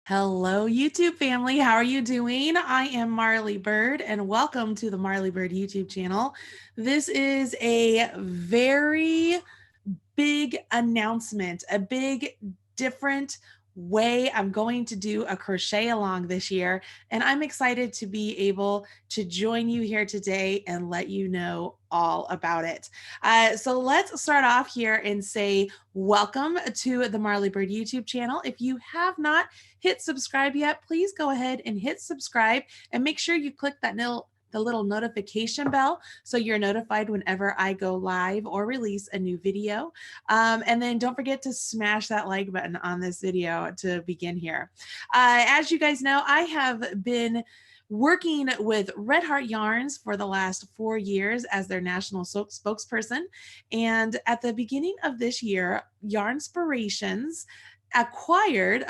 Hello, YouTube family. How are you doing? I am Marley Bird, and welcome to the Marley Bird YouTube channel. This is a very big announcement, a big different way I'm going to do a crochet along this year. And I'm excited to be able to join you here today and let you know all about it. So let's start off here and say welcome to the Marley Bird YouTube channel. If you have not hit subscribe yet, please go ahead and hit subscribe and make sure you click that little notification bell so you're notified whenever I go live or release a new video. And then don't forget to smash that like button on this video to begin here. As you guys know, I have been working with Red Heart Yarns for the last 4 years as their national spokesperson. And at the beginning of this year, Yarnspirations acquired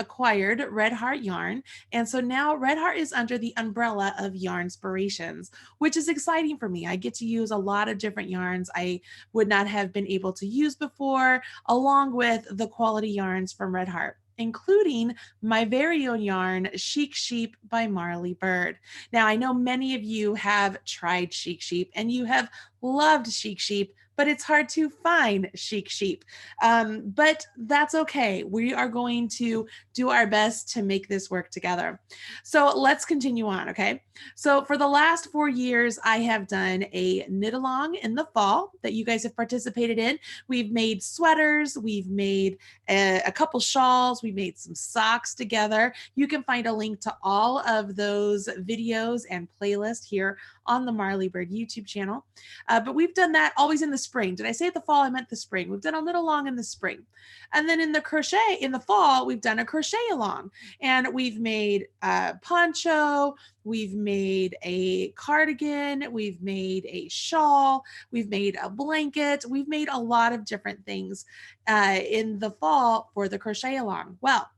Red Heart Yarn. And so now Red Heart is under the umbrella of Yarnspirations, which is exciting for me. I get to use a lot of different yarns I would not have been able to use before, along with the quality yarns from Red Heart, including my very own yarn, Chic Sheep by Marley Bird. Now, I know many of you have tried Chic Sheep and you have loved Chic Sheep, but it's hard to find Chic Sheep. But that's okay. We are going to do our best to make this work together. So let's continue on, okay? So for the last 4 years, I have done a knit along in the fall that you guys have participated in. We've made sweaters, we've made a couple shawls, we made some socks together. You can find a link to all of those videos and playlists here on the Marley Bird YouTube channel. But we've done that always in the spring. Did I say the fall? I meant the spring. We've done a knit along in the spring. And then in the crochet, in the fall, we've done a crochet along. And we've made a poncho, we've made a cardigan, we've made a shawl, we've made a blanket, we've made a lot of different things in the fall for the crochet along. Well,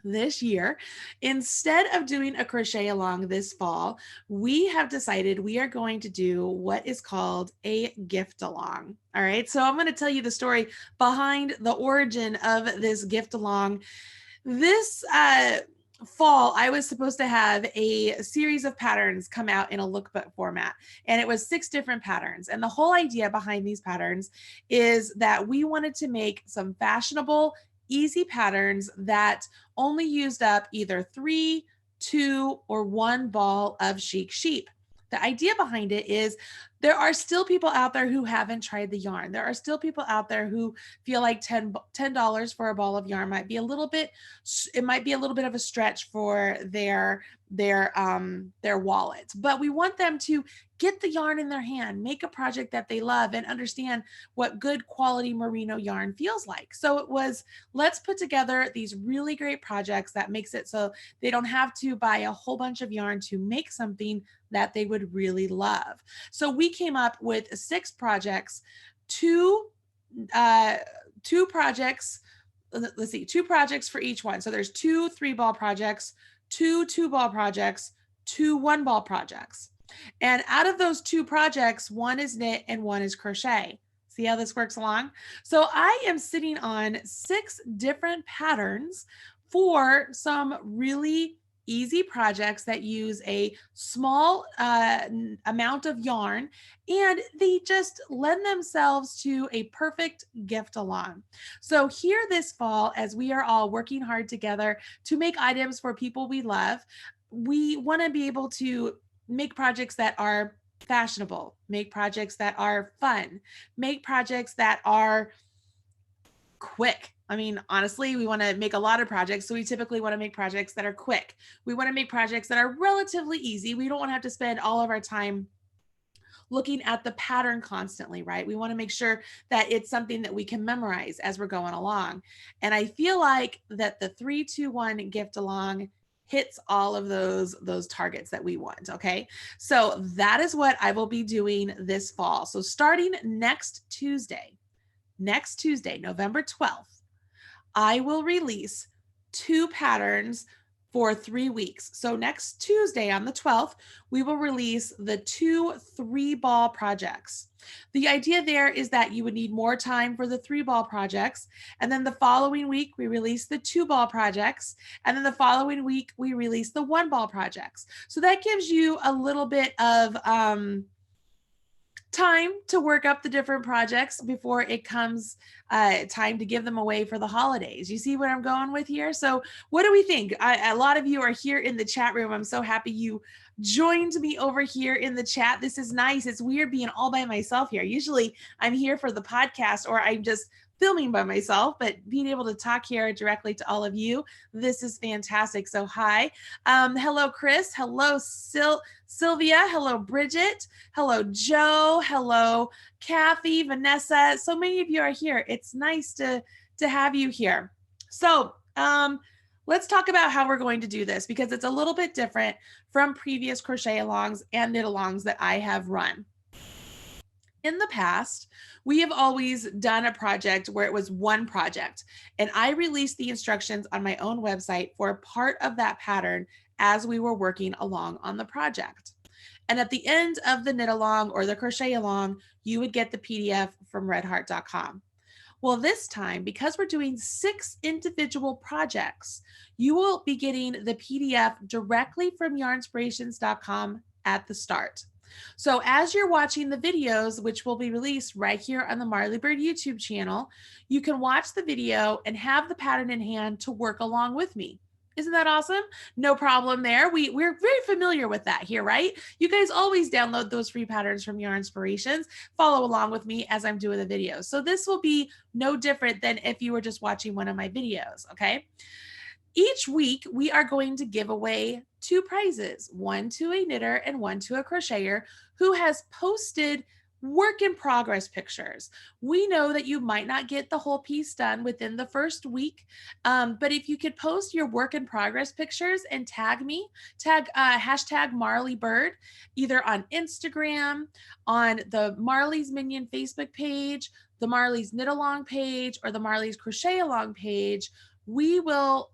this year, instead of doing a crochet along this fall, we have decided we are going to do what is called a gift along. All right, so I'm going to tell you the story behind the origin of this gift along. This fall, I was supposed to have a series of patterns come out in a lookbook format, and it was 6 different patterns. And the whole idea behind these patterns is that we wanted to make some fashionable, easy patterns that only used up either 3, 2, or 1 ball of Chic Sheep. The idea behind it is there are still people out there who haven't tried the yarn. There are still people out there who feel like $10 for a ball of yarn might be a little bit, it might be a little bit of a stretch for their wallet. But we want them to get the yarn in their hand, make a project that they love, and understand what good quality merino yarn feels like. So it was, let's put together these really great projects that makes it so they don't have to buy a whole bunch of yarn to make something that they would really love. So we came up with 6 projects, two projects. Let's see, 2 projects for each one. So there's 2 3-ball projects, 2 2-ball projects, 2 1-ball projects. And out of those 2 projects, 1 is knit and 1 is crochet. See how this works along? So I am sitting on 6 different patterns for some really easy projects that use a small amount of yarn, and they just lend themselves to a perfect gift along. So here this fall, as we are all working hard together to make items for people we love, we want to be able to make projects that are fashionable, make projects that are fun, make projects that are quick. I mean, honestly, we want to make a lot of projects. So we typically want to make projects that are quick. We want to make projects that are relatively easy. We don't want to have to spend all of our time looking at the pattern constantly, right? We want to make sure that it's something that we can memorize as we're going along. And I feel like that the 3, 2, 1 gift along hits all of those targets that we want. Okay, so that is what I will be doing this fall. So starting next Tuesday, November 12th, I will release 2 patterns for 3 weeks. So next Tuesday on the 12th, we will release the 2 3-ball projects. The idea there is that you would need more time for the 3-ball projects. And then the following week, we release the 2-ball projects. And then the following week, we release the 1-ball projects. So that gives you a little bit of time to work up the different projects before it comes time to give them away for the holidays. You see what I'm going with here? So what do we think? A lot of you are here in the chat room. I'm so happy you joined me over here in the chat. This is nice. It's weird being all by myself here. Usually I'm here for the podcast or I'm just filming by myself, but being able to talk here directly to all of you, this is fantastic. So hi, hello, Chris. Hello, Sylvia. Hello, Bridget. Hello, Joe. Hello, Kathy, Vanessa. So many of you are here. It's nice to have you here. So let's talk about how we're going to do this because it's a little bit different from previous crochet alongs and knit alongs that I have run. In the past, we have always done a project where it was one project, and I released the instructions on my own website for part of that pattern as we were working along on the project. And at the end of the knit along or the crochet along, you would get the PDF from redheart.com. Well, this time, because we're doing 6 individual projects, you will be getting the PDF directly from yarnspirations.com at the start. So as you're watching the videos, which will be released right here on the Marley Bird YouTube channel, you can watch the video and have the pattern in hand to work along with me. Isn't that awesome? No problem there. We're very familiar with that here, right? You guys always download those free patterns from Yarnspirations. Follow along with me as I'm doing the videos. So this will be no different than if you were just watching one of my videos, okay? Each week, we are going to give away 2 prizes, one to a knitter and one to a crocheter who has posted work in progress pictures. We know that you might not get the whole piece done within the first week, but if you could post your work in progress pictures and tag me, hashtag Marley Bird, either on Instagram, on the Marley's Minion Facebook page, the Marley's Knit Along page, or the Marley's Crochet Along page, I'm going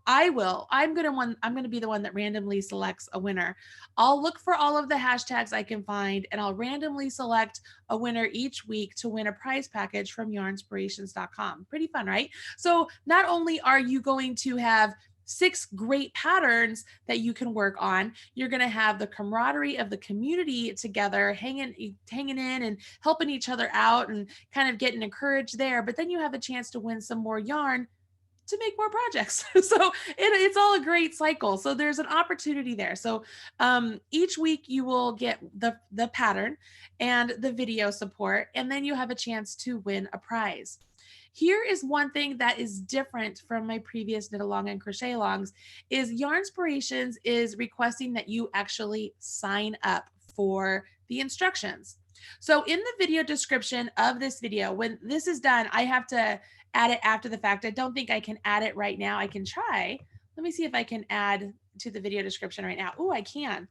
to be the one that randomly selects a winner. I'll look for all of the hashtags I can find and I'll randomly select a winner each week to win a prize package from yarnspirations.com. Pretty fun, right? So not only are you going to have 6 great patterns that you can work on, you're going to have the camaraderie of the community together, hanging in and helping each other out and kind of getting encouraged there. But then you have a chance to win some more yarn to make more projects. So it's all a great cycle. So there's an opportunity there. So each week you will get the pattern and the video support, and then you have a chance to win a prize. Here is one thing that is different from my previous knit along and crochet alongs is Yarnspirations is requesting that you actually sign up for the instructions. So in the video description of this video, when this is done, I have to add it after the fact. I don't think I can add it right now. I can try. Let me see if I can add to the video description right now. Oh, I can.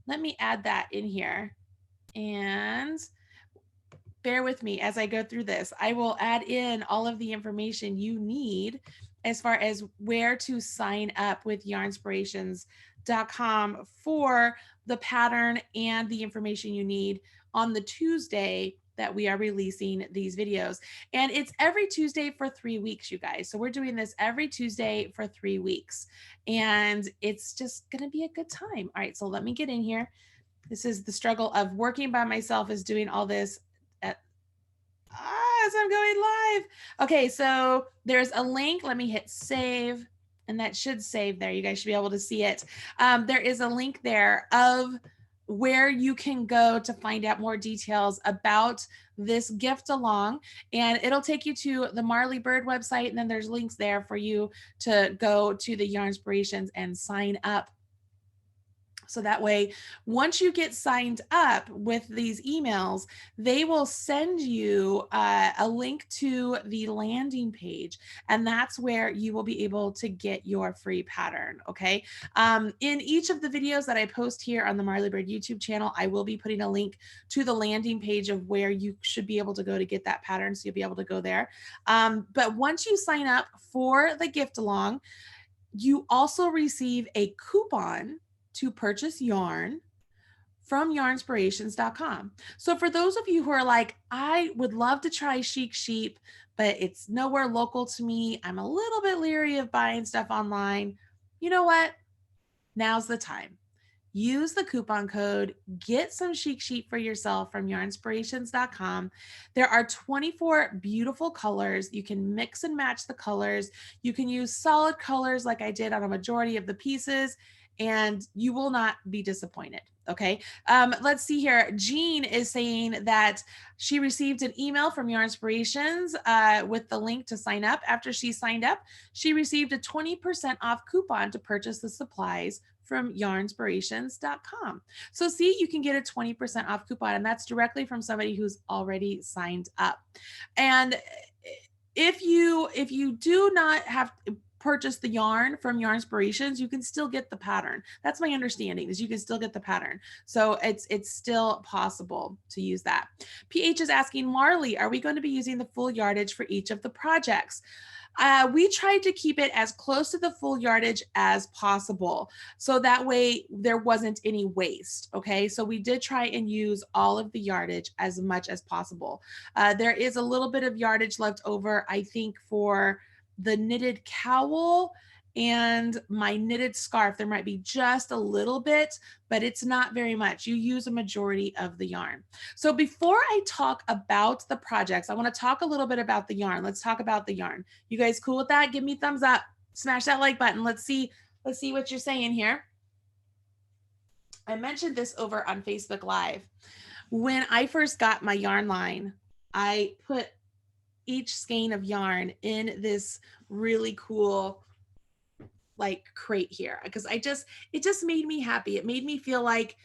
Let me add that in here. And bear with me as I go through this. I will add in all of the information you need as far as where to sign up with yarnspirations.com for the pattern and the information you need on the Tuesday that we are releasing these videos. And it's every Tuesday for 3 weeks, you guys. So we're doing this every Tuesday for 3 weeks. And it's just going to be a good time. All right, so let me get in here. This is the struggle of working by myself, is doing all this as I'm going live. Okay, so there's a link. Let me hit save. And that should save there. You guys should be able to see it. There is a link there of where you can go to find out more details about this gift along, and it'll take you to the Marley Bird website, and then there's links there for you to go to the Yarnspirations and sign up. So that way, once you get signed up with these emails, they will send you a link to the landing page, and that's where you will be able to get your free pattern, okay? In each of the videos that I post here on the Marley Bird YouTube channel, I will be putting a link to the landing page of where you should be able to go to get that pattern, so you'll be able to go there. But once you sign up for the gift along, you also receive a coupon to purchase yarn from yarnspirations.com. So for those of you who are like, I would love to try Chic Sheep, but it's nowhere local to me, I'm a little bit leery of buying stuff online. You know what? Now's the time. Use the coupon code, get some Chic Sheep for yourself from yarnspirations.com. There are 24 beautiful colors. You can mix and match the colors. You can use solid colors like I did on a majority of the pieces, and you will not be disappointed. Okay. Let's see here. Jean is saying that she received an email from Yarnspirations with the link to sign up. After she signed up, she received a 20% off coupon to purchase the supplies from yarnspirations.com. So see, you can get a 20% off coupon, and that's directly from somebody who's already signed up. And if you do not have purchase the yarn from Yarnspirations, you can still get the pattern. That's my understanding, is you can still get the pattern. So it's still possible to use that. PH is asking, Marley, are we going to be using the full yardage for each of the projects? We tried to keep it as close to the full yardage as possible, so that way there wasn't any waste. Okay, so we did try and use all of the yardage as much as possible. There is a little bit of yardage left over, I think, for the knitted cowl and my knitted scarf. There might be just a little bit, but it's not very much. You use a majority of the yarn. So before I talk about the projects, I want to talk a little bit about the yarn. Let's talk about the yarn. You guys cool with that? Give me thumbs up, smash that like button. Let's see what you're saying here. I mentioned this over on Facebook Live. When I first got my yarn line, I put each skein of yarn in this really cool like crate here, because it just made me happy. It made me feel like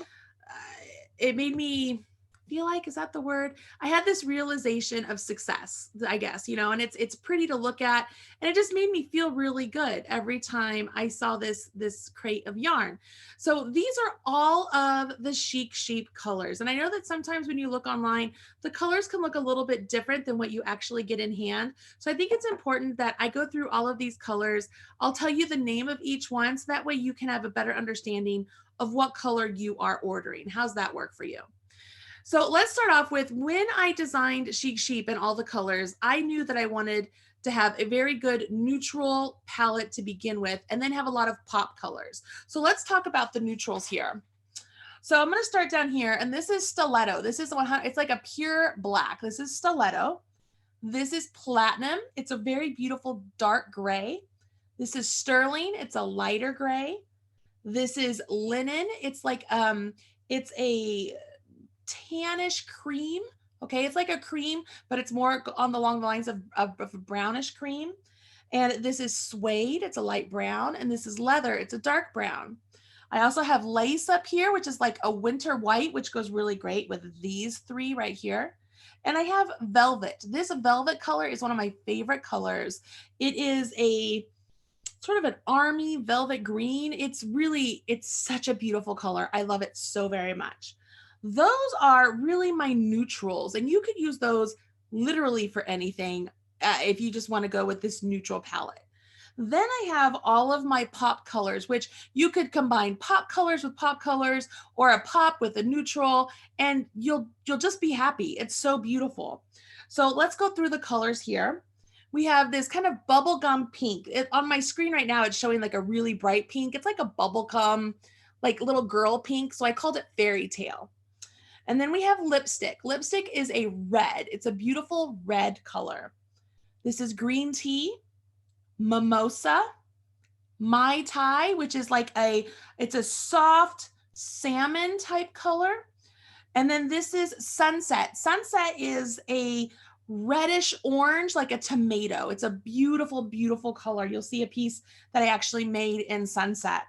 is that the word? I had this realization of success, I guess, and it's pretty to look at, and it just made me feel really good every time I saw this crate of yarn. So these are all of the Chic Sheep colors. And I know that sometimes when you look online, the colors can look a little bit different than what you actually get in hand. So I think it's important that I go through all of these colors. I'll tell you the name of each one, so that way you can have a better understanding of what color you are ordering. How's that work for you? So let's start off with, when I designed Chic Sheep and all the colors, I knew that I wanted to have a very good neutral palette to begin with, and then have a lot of pop colors. So let's talk about the neutrals here. So I'm going to start down here, and this is Stiletto. This is 100, it's like a pure black. This is Stiletto. This is Platinum. It's a very beautiful dark gray. This is Sterling. It's a lighter gray. This is Linen. It's like, it's a tannish cream. Okay, it's like a cream, but it's more along the lines of a brownish cream. And this is Suede. It's a light brown. And this is Leather. It's a dark brown. I also have Lace up here, which is like a winter white, which goes really great with these three right here. And I have Velvet. This velvet color is one of my favorite colors. It is a sort of an army velvet green. It's such a beautiful color. I love it so very much. Those are really my neutrals, and you could use those literally for anything if you just want to go with this neutral palette. Then I have all of my pop colors, which you could combine pop colors with pop colors, or a pop with a neutral, and you'll just be happy. It's so beautiful. So let's go through the colors here. We have this kind of bubblegum pink. On my screen right now, it's showing like a really bright pink. It's like a bubblegum, like little girl pink. So I called it Fairy Tale. And then we have Lipstick. Lipstick is a red. It's a beautiful red color. This is Green Tea, Mimosa, Mai Tai, which is like it's a soft salmon type color. And then this is Sunset. Sunset is a reddish orange, like a tomato. It's a beautiful, beautiful color. You'll see a piece that I actually made in Sunset.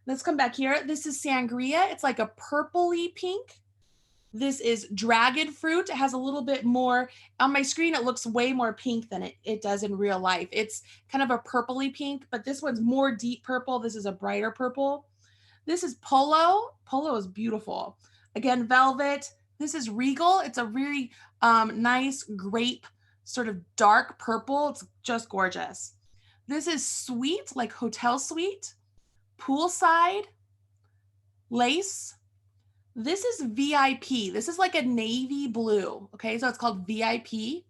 Let's come back here. This is Sangria. It's like a purpley pink. This is Dragon Fruit. It has a little bit more, on my screen it looks way more pink than it does in real life. It's kind of a purpley pink, but this one's more deep purple. This is a brighter purple. This is Polo. Polo is beautiful. Again, Velvet. This is Regal. It's a really nice grape, sort of dark purple. It's just gorgeous. This is suite, like hotel suite, poolside, lace. This is VIP. This is like a navy blue. Okay, so it's called VIP.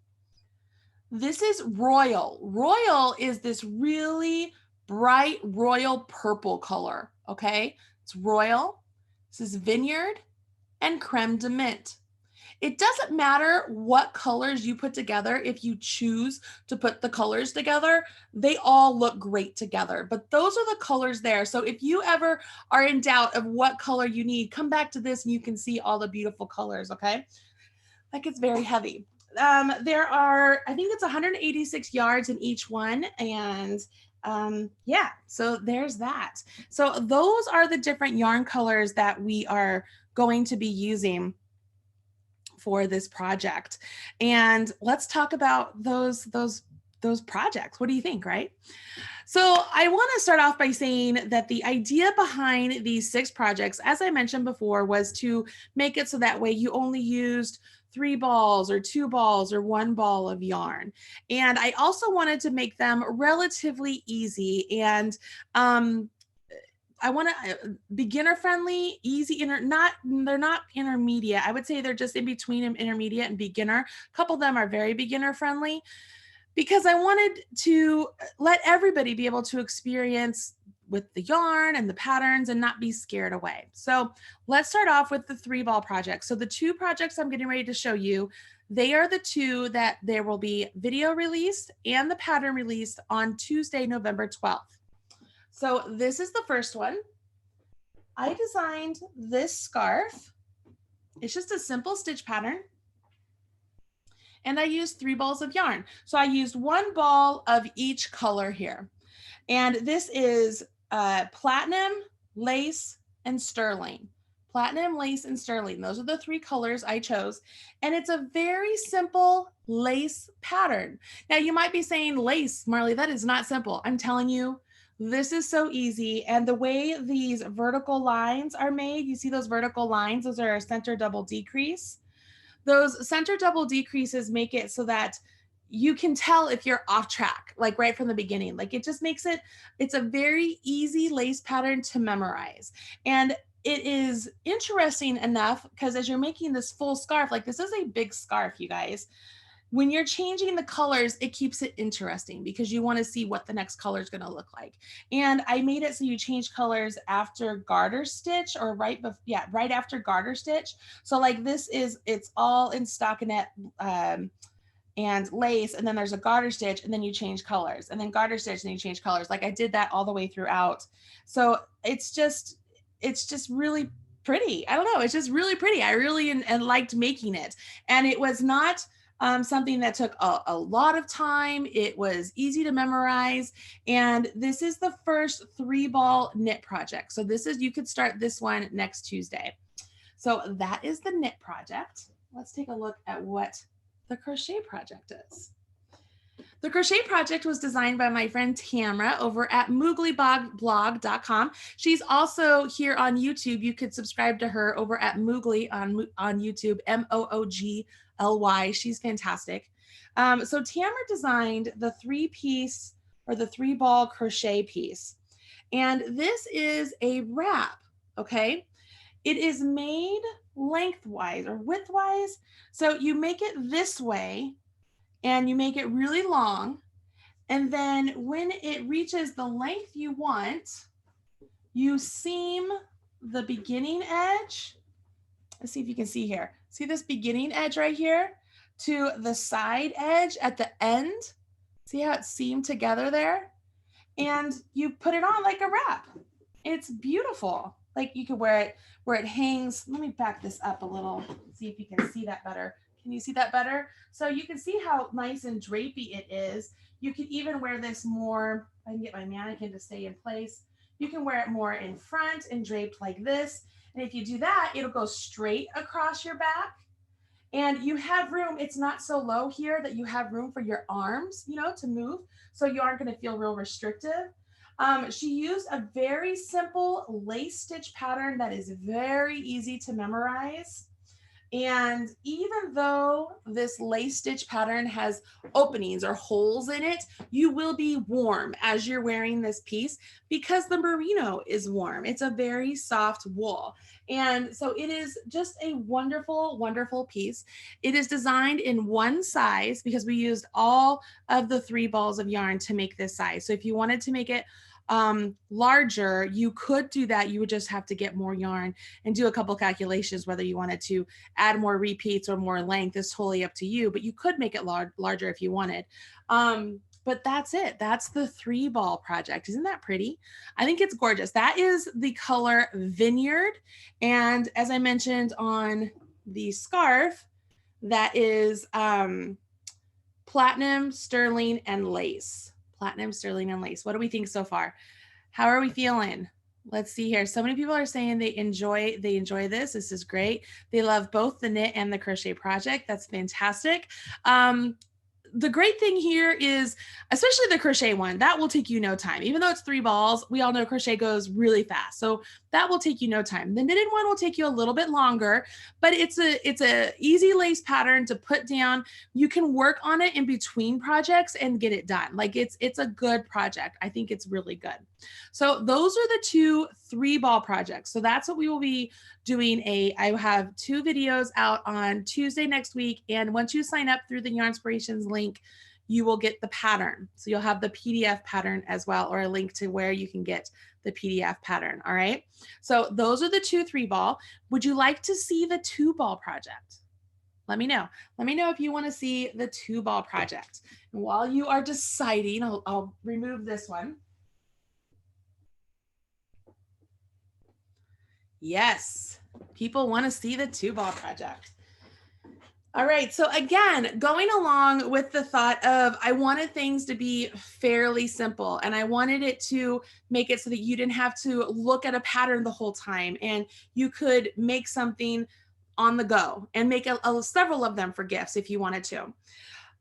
This is royal. Royal is this really bright royal purple color. Okay, it's royal. This is vineyard and creme de mint. It doesn't matter what colors you put together. If you choose to put the colors together, they all look great together, but those are the colors there. So if you ever are in doubt of what color you need, come back to this and you can see all the beautiful colors. Okay. Like, it's very heavy. There are, I think it's 186 yards in each one. And yeah, so there's that. So those are the different yarn colors that we are going to be using for this project. And let's talk about those projects. What do you think, right? So I want to start off by saying that the idea behind these 6 projects, as I mentioned before, was to make it so that way you only used 3 balls or 2 balls or 1 ball of yarn. And I also wanted to make them relatively easy, and I want to beginner friendly, easy, they're not intermediate. I would say they're just in between intermediate and beginner. A couple of them are very beginner friendly, because I wanted to let everybody be able to experience with the yarn and the patterns and not be scared away. So let's start off with the 3 ball project. So the 2 projects I'm getting ready to show you, they are the 2 that there will be video released and the pattern released on Tuesday, November 12th. So this is the first one. I designed this scarf. It's just a simple stitch pattern. And I used 3 balls of yarn. So I used 1 ball of each color here. And this is platinum, lace, and sterling. Platinum, lace, and sterling. Those are the 3 colors I chose. And it's a very simple lace pattern. Now you might be saying, lace, Marley, that is not simple. I'm telling you, this is so easy. And the way these vertical lines are made, you see those vertical lines, those are a center double decrease. Those center double decreases make it so that you can tell if you're off track, like right from the beginning. Like, it just makes it's a very easy lace pattern to memorize. And it is interesting enough because as you're making this full scarf, like this is a big scarf, you guys. When you're changing the colors, it keeps it interesting because you want to see what the next color is going to look like. And I made it so you change colors after garter stitch, or right after garter stitch. So like this is, it's all in stockinette and lace, and then there's a garter stitch, and then you change colors, and then garter stitch, and you change colors. Like I did that all the way throughout. So it's just really pretty. I don't know. It's just really pretty. I really liked making it. And it was not something that took a lot of time. It was easy to memorize. And this is the first 3 ball knit project. So this is, you could start this one next Tuesday. So that is the knit project. Let's take a look at what the crochet project is. The crochet project was designed by my friend Tamra over at mooglyblog.com. She's also here on YouTube. You could subscribe to her over at Moogly on YouTube, Moogly. She's fantastic. So Tamra designed the 3-piece or the 3-ball crochet piece. And this is a wrap, okay? It is made lengthwise or widthwise. So you make it this way, and you make it really long. And then when it reaches the length you want, you seam the beginning edge. Let's see if you can see here. See this beginning edge right here to the side edge at the end? See how it's seamed together there? And you put it on like a wrap. It's beautiful. Like you could wear it where it hangs. Let me back this up a little, see if you can see that better. Can you see that better? So you can see how nice and drapey it is. You could even wear this more, I can get my mannequin to stay in place. You can wear it more in front and draped like this. And if you do that, it'll go straight across your back. And you have room, it's not so low here that you have room for your arms, you know, to move. So you aren't gonna feel real restrictive. She used a very simple lace stitch pattern that is very easy to memorize. And even though this lace stitch pattern has openings or holes in it, you will be warm as you're wearing this piece because the merino is warm. It's a very soft wool. And so it is just a wonderful, wonderful piece. It is designed in one size because we used all of the 3 balls of yarn to make this size. So if you wanted to make it larger, you could do that. You would just have to get more yarn and do a couple calculations whether you wanted to add more repeats or more length is totally up to you, but you could make it larger if you wanted. But that's it. That's the 3 ball project. Isn't that pretty? I think it's gorgeous. That is the color Vineyard. And as I mentioned on the scarf, that is platinum, sterling, and lace. Platinum, sterling, and lace. What do we think so far? How are we feeling? Let's see here. So many people are saying they enjoy this. This is great. They love both the knit and the crochet project. That's fantastic. The great thing here is, especially the crochet one, that will take you no time. Even though it's 3 balls, we all know crochet goes really fast. So that will take you no time. The knitted one will take you a little bit longer, but it's a easy lace pattern to put down. You can work on it in between projects and get it done. Like it's a good project. I think it's really good. So those are the 2 3 ball projects. So that's what we will be doing. I have 2 videos out on Tuesday next week. And once you sign up through the Yarnspirations link, you will get the pattern. So you'll have the PDF pattern as well, or a link to where you can get the PDF pattern. All right. So those are the 2 3 ball. Would you like to see the 2 ball project? Let me know. Let me know if you want to see the 2 ball project. And while you are deciding, I'll remove this one. Yes, people want to see the 2 ball project. All right, so again, going along with the thought of I wanted things to be fairly simple, and I wanted it to make it so that you didn't have to look at a pattern the whole time, and you could make something on the go and make several of them for gifts if you wanted to.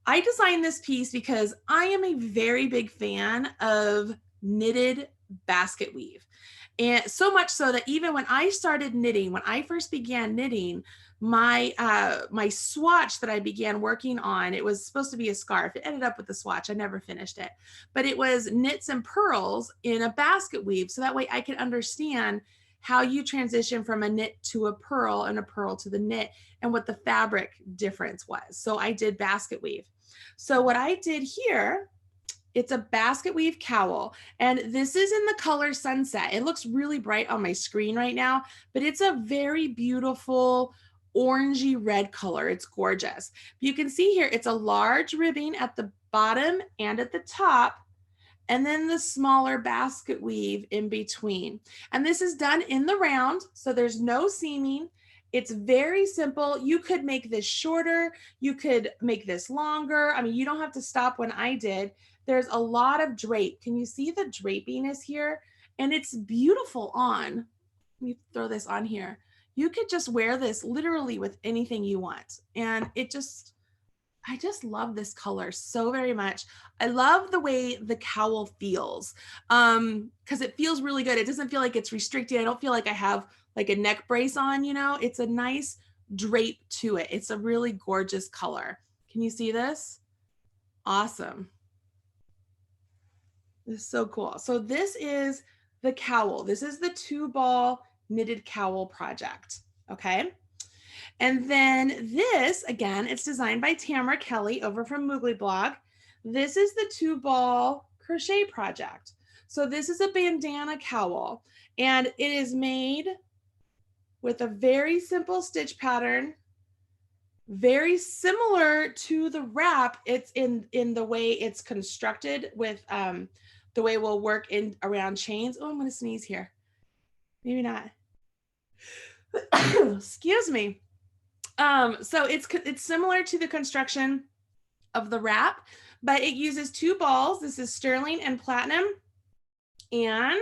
I designed this piece because I am a very big fan of knitted basket weave. And so much so that even when I started knitting, when I first began knitting, my swatch that I began working on, it was supposed to be a scarf. It ended up with a swatch. I never finished it, but it was knits and purls in a basket weave. So that way I could understand how you transition from a knit to a pearl and a pearl to the knit and what the fabric difference was. So I did basket weave. So what I did here, it's a basket weave cowl, and this is in the color Sunset. It looks really bright on my screen right now, but it's a very beautiful orangey red color. It's gorgeous. You can see here, it's a large ribbing at the bottom and at the top, and then the smaller basket weave in between. And this is done in the round, so there's no seaming. It's very simple. You could make this shorter. You could make this longer. I mean, you don't have to stop when I did. There's a lot of drape. Can you see the drapiness here? And it's beautiful on. Let me throw this on here. You could just wear this literally with anything you want. And I just love this color so very much. I love the way the cowl feels because it feels really good. It doesn't feel like it's restricted. I don't feel like I have like a neck brace on, you know, it's a nice drape to it. It's a really gorgeous color. Can you see this? Awesome. This is so cool. So this is the cowl. This is the 2 ball knitted cowl project. Okay. And then this, again, it's designed by Tamara Kelly over from Moogly Blog. This is the 2 ball crochet project. So this is a bandana cowl, and it is made with a very simple stitch pattern, very similar to the wrap. It's in the way it's constructed with the way we'll work in around chains. Oh, I'm going to sneeze here. Maybe not. Excuse me. So it's similar to the construction of the wrap, but it uses 2 balls. This is sterling and platinum. And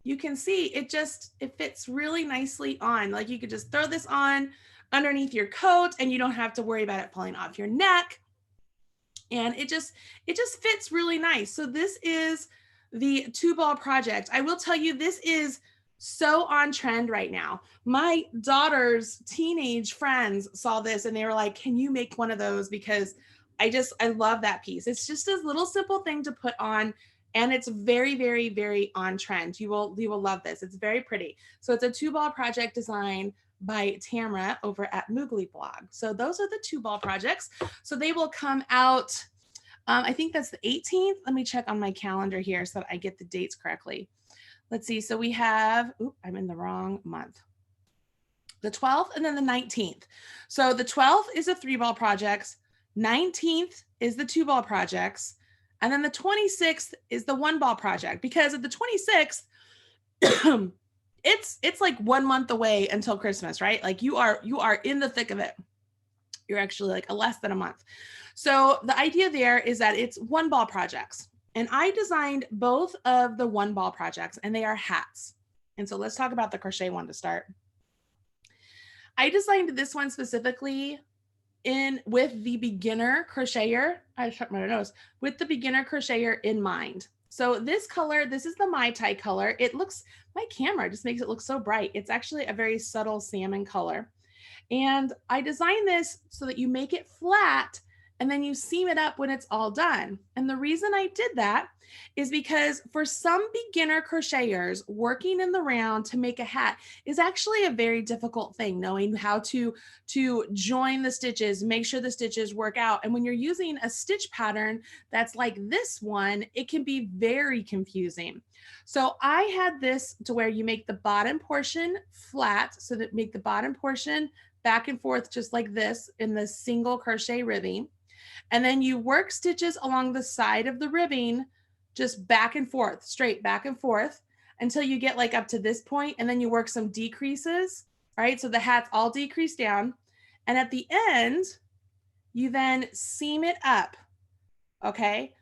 you can see it fits really nicely on. Like you could just throw this on underneath your coat and you don't have to worry about it falling off your neck. And it just fits really nice. So this is the 2 ball project. I will tell you, this is so on trend right now. My daughter's teenage friends saw this and they were like, can you make one of those? Because I love that piece. It's just a little simple thing to put on, and it's very, very, very on trend. You will love this. It's very pretty. So it's a 2-ball project design by Tamara over at Moogly Blog. So those are the 2-ball projects. So they will come out, I think that's the 18th. Let me check on my calendar here so that I get the dates correctly. Let's see. So we have, I'm in the wrong month. The 12th and then the 19th. So the 12th is a 3-ball projects. 19th is the 2-ball projects. And then the 26th is the 1-ball project, because at the 26th, it's like 1 month away until Christmas, right? Like you are in the thick of it. You're actually like less than a month. So the idea there is that it's 1-ball projects. And I designed both of the 1-ball projects, and they are hats. And so let's talk about the crochet one to start. I designed this one specifically with the beginner crocheter. I shut my nose. With the beginner crocheter in mind. So this color, this is the Mai Tai color. It looks, my camera just makes it look so bright. It's actually a very subtle salmon color. And I designed this so that you make it flat and then you seam it up when it's all done. And the reason I did that is because for some beginner crocheters, working in the round to make a hat is actually a very difficult thing, knowing how to join the stitches, make sure the stitches work out. And when you're using a stitch pattern that's like this one, it can be very confusing. So I had this to where you make the bottom portion flat, so that make the bottom portion back and forth just like this in the single crochet ribbing. And then you work stitches along the side of the ribbing, just back and forth, straight back and forth until you get like up to this point. And then you work some decreases, right? So the hat's all decreased down. And at the end, you then seam it up, okay?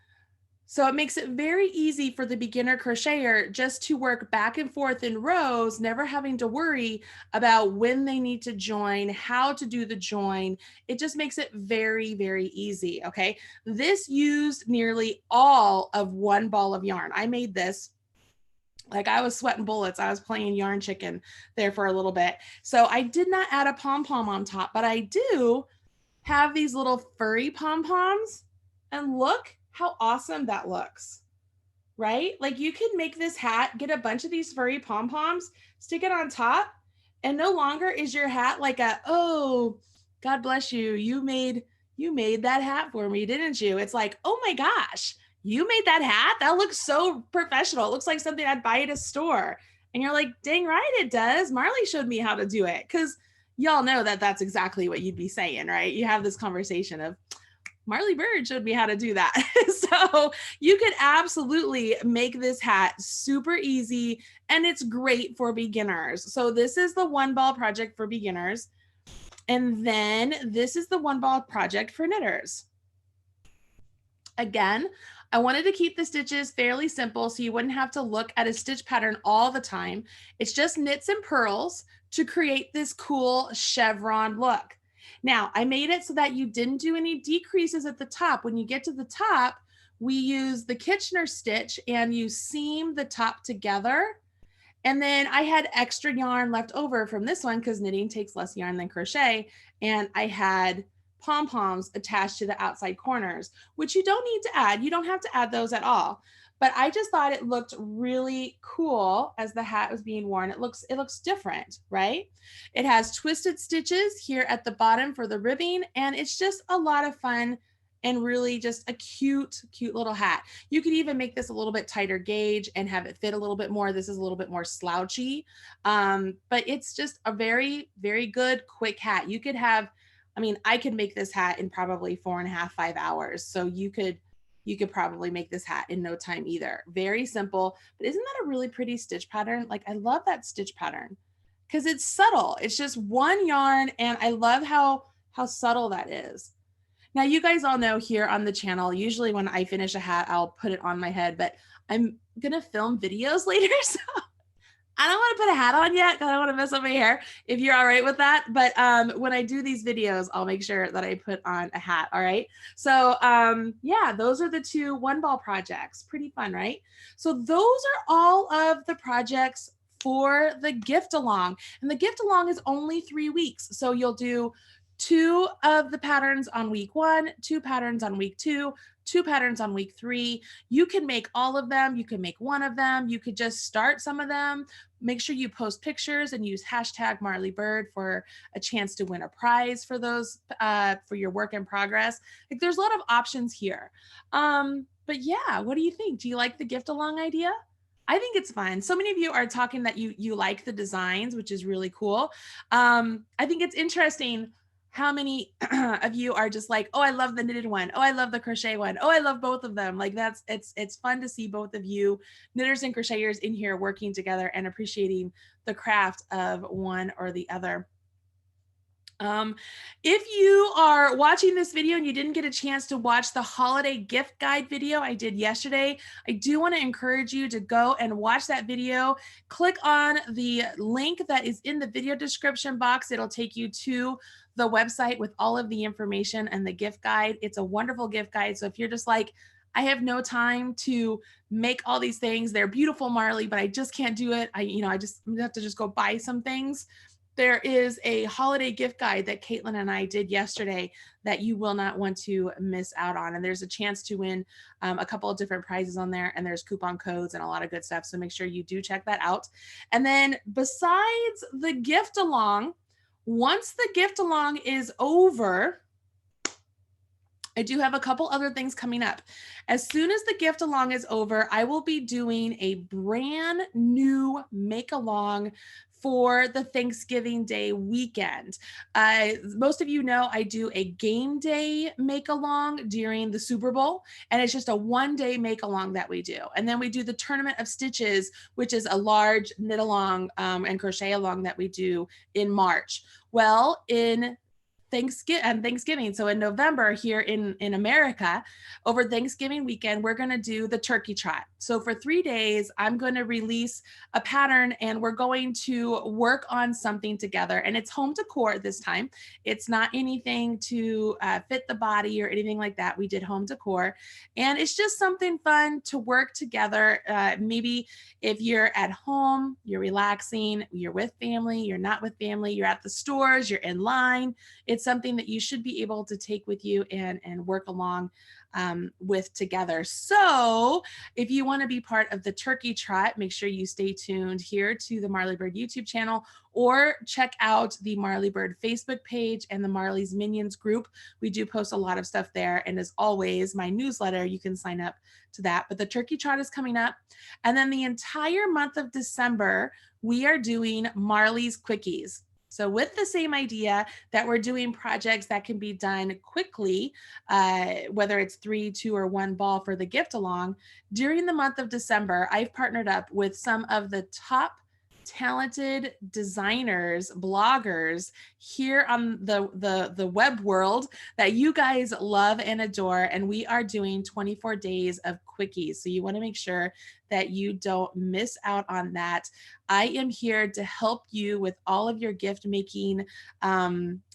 So it makes it very easy for the beginner crocheter just to work back and forth in rows, never having to worry about when they need to join, how to do the join. It just makes it very, very easy, okay? This used nearly all of 1 ball of yarn. I made this, like I was sweating bullets. I was playing yarn chicken there for a little bit. So I did not add a pom-pom on top, but I do have these little furry pom-poms, and look how awesome that looks, right? Like you could make this hat, get a bunch of these furry pom-poms, stick it on top, and no longer is your hat like oh, God bless you, you made that hat for me, didn't you? It's like, oh my gosh, you made that hat? That looks so professional. It looks like something I'd buy at a store. And you're like, dang right it does. Marley showed me how to do it. Because y'all know that that's exactly what you'd be saying, right? You have this conversation of, Marley Bird showed me how to do that. So you could absolutely make this hat super easy, and it's great for beginners. So this is the 1-ball project for beginners. And then this is the 1-ball project for knitters. Again, I wanted to keep the stitches fairly simple so you wouldn't have to look at a stitch pattern all the time. It's just knits and purls to create this cool chevron look. Now, I made it so that you didn't do any decreases at the top. When you get to the top, we use the Kitchener stitch and you seam the top together. And then I had extra yarn left over from this one because knitting takes less yarn than crochet. And I had pom-poms attached to the outside corners, which you don't need to add. You don't have to add those at all. But I just thought it looked really cool as the hat was being worn. It looks different, right? It has twisted stitches here at the bottom for the ribbing, and it's just a lot of fun and really just a cute, cute little hat. You could even make this a little bit tighter gauge and have it fit a little bit more. This is a little bit more slouchy, but it's just a very, very good, quick hat. You could have, I mean, I could make this hat in probably 4.5, 5 hours. So you could probably make this hat in no time either. Very simple, but isn't that a really pretty stitch pattern? Like I love that stitch pattern because it's subtle. It's just one yarn, and I love how subtle that is. Now you guys all know here on the channel, usually when I finish a hat, I'll put it on my head, but I'm gonna film videos later, so I don't want to put a hat on yet because I don't want to mess up my hair, if you're all right with that. But when I do these videos, I'll make sure that I put on a hat. All right. So yeah, those are the 2 1-ball projects. Pretty fun, right? So those are all of the projects for the gift along. And the gift along is only 3 weeks. So you'll do 2 of the patterns on week 1, 2 patterns on week 2, 2 patterns on week 3. You can make all of them. You can make one of them. You could just start some of them. Make sure you post pictures and use hashtag Marley Bird for a chance to win a prize for those, for your work in progress. Like, there's a lot of options here. But yeah, what do you think? Do you like the gift along idea? I think it's fun. So many of you are talking that you like the designs, which is really cool. I think it's interesting how many of you are just like, oh, I love the knitted one. Oh, I love the crochet one. Oh, I love both of them. Like, it's fun to see both of you knitters and crocheters in here working together and appreciating the craft of one or the other. If you are watching this video and you didn't get a chance to watch the holiday gift guide video I did yesterday, I do want to encourage you to go and watch that video. Click on the link that is in the video description box. It'll take you to the website with all of the information and the gift guide. It's a wonderful gift guide. So if you're just like, I have no time to make all these things, they're beautiful, Marley, but I just can't do it. I just have to just go buy some things. There is a holiday gift guide that Caitlin and I did yesterday that you will not want to miss out on. And there's a chance to win a couple of different prizes on there. And there's coupon codes and a lot of good stuff. So make sure you do check that out. And then besides the gift along, once the gift along is over, I do have a couple other things coming up. As soon as the gift along is over, I will be doing a brand new make along for the Thanksgiving Day weekend. Most of you know I do a game day make along during the Super Bowl, and it's just a 1-day make along that we do. And then we do the Tournament of Stitches, which is a large knit along and crochet along that we do in March. Well, in Thanksgiving. So in November here in America, over Thanksgiving weekend, we're going to do the turkey trot. So for 3 days, I'm going to release a pattern and we're going to work on something together. And it's home decor this time. It's not anything to fit the body or anything like that. We did home decor, and it's just something fun to work together. Maybe if you're at home, you're relaxing, you're with family, you're not with family, you're at the stores, you're in line. It's something that you should be able to take with you and work along with together. So if you want to be part of the turkey trot, make sure you stay tuned here to the Marley Bird YouTube channel, or check out the Marley Bird Facebook page and the Marley's Minions group. We do post a lot of stuff there. And as always, my newsletter, you can sign up to that. But the turkey trot is coming up. And then the entire month of December, we are doing Marley's Quickies. So with the same idea that we're doing projects that can be done quickly, whether it's 3, 2, or 1 ball for the gift along, during the month of December, I've partnered up with some of the top talented designers, bloggers here on the web world that you guys love and adore. And we are doing 24 days of quickies. So you want to make sure that you don't miss out on that. I am here to help you with all of your gift making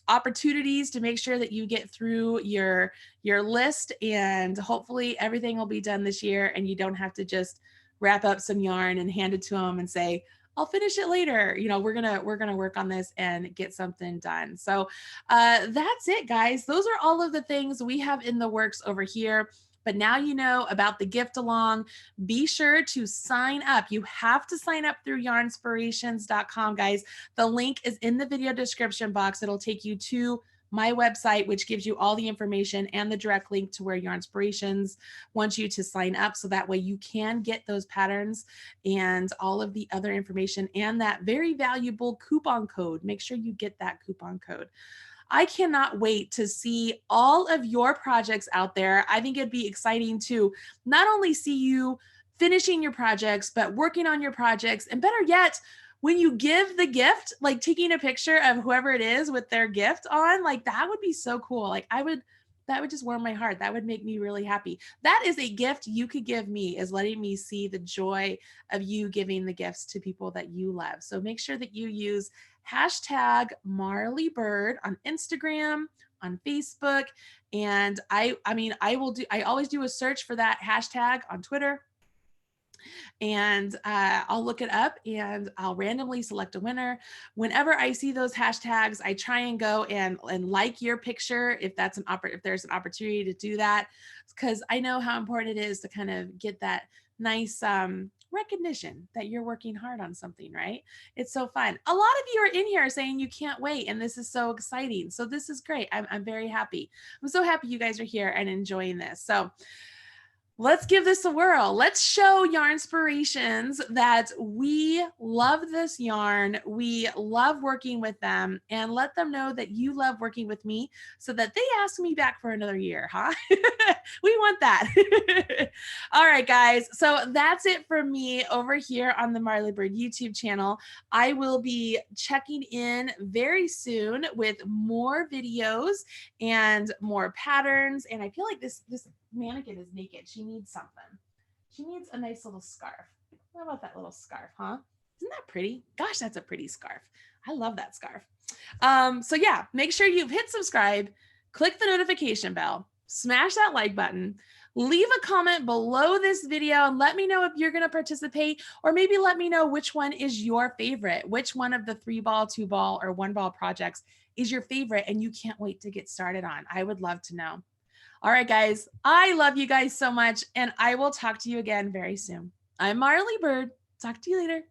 opportunities to make sure that you get through your list, and hopefully everything will be done this year and you don't have to just wrap up some yarn and hand it to them and say, I'll finish it later. You know, we're gonna work on this and get something done. So that's it, guys. Those are all of the things we have in the works over here. But now you know about the gift along. Be sure to sign up. You have to sign up through yarnspirations.com, guys. The link is in the video description box. It'll take you to my website, which gives you all the information and the direct link to where Yarnspirations wants you to sign up. So that way you can get those patterns and all of the other information and that very valuable coupon code. Make sure you get that coupon code. I cannot wait to see all of your projects out there. I think it'd be exciting to not only see you finishing your projects, but working on your projects, and better yet, when you give the gift, like taking a picture of whoever it is with their gift on, like that would be so cool. Like that would just warm my heart. That would make me really happy. That is a gift you could give me, is letting me see the joy of you giving the gifts to people that you love. So make sure that you use hashtag Marley Bird on Instagram, on Facebook. And I always do a search for that hashtag on Twitter. and I'll look it up and I'll randomly select a winner. Whenever I see those hashtags, I try and go and like your picture if there's an opportunity to do that, because I know how important it is to kind of get that nice recognition that you're working hard on something, right? It's so fun. A lot of you are in here saying you can't wait, and this is so exciting. So this is great. I'm very happy. I'm so happy you guys are here and enjoying this. So let's give this a whirl. Let's show Yarnspirations that we love this yarn. We love working with them, and let them know that you love working with me so that they ask me back for another year, huh? We want that. All right, guys. So that's it for me over here on the Marley Bird YouTube channel. I will be checking in very soon with more videos and more patterns. And I feel like this mannequin is naked. She needs something. She needs a nice little scarf. How about that little scarf, huh? Isn't that pretty? Gosh, that's a pretty scarf. I love that scarf. So yeah, make sure you've hit subscribe, click the notification bell, smash that like button, leave a comment below this video and let me know if you're going to participate, or maybe let me know which one is your favorite, which one of the 3-ball, 2-ball, or 1-ball projects is your favorite and you can't wait to get started on. I would love to know. All right, guys, I love you guys so much, and I will talk to you again very soon. I'm Marley Bird. Talk to you later.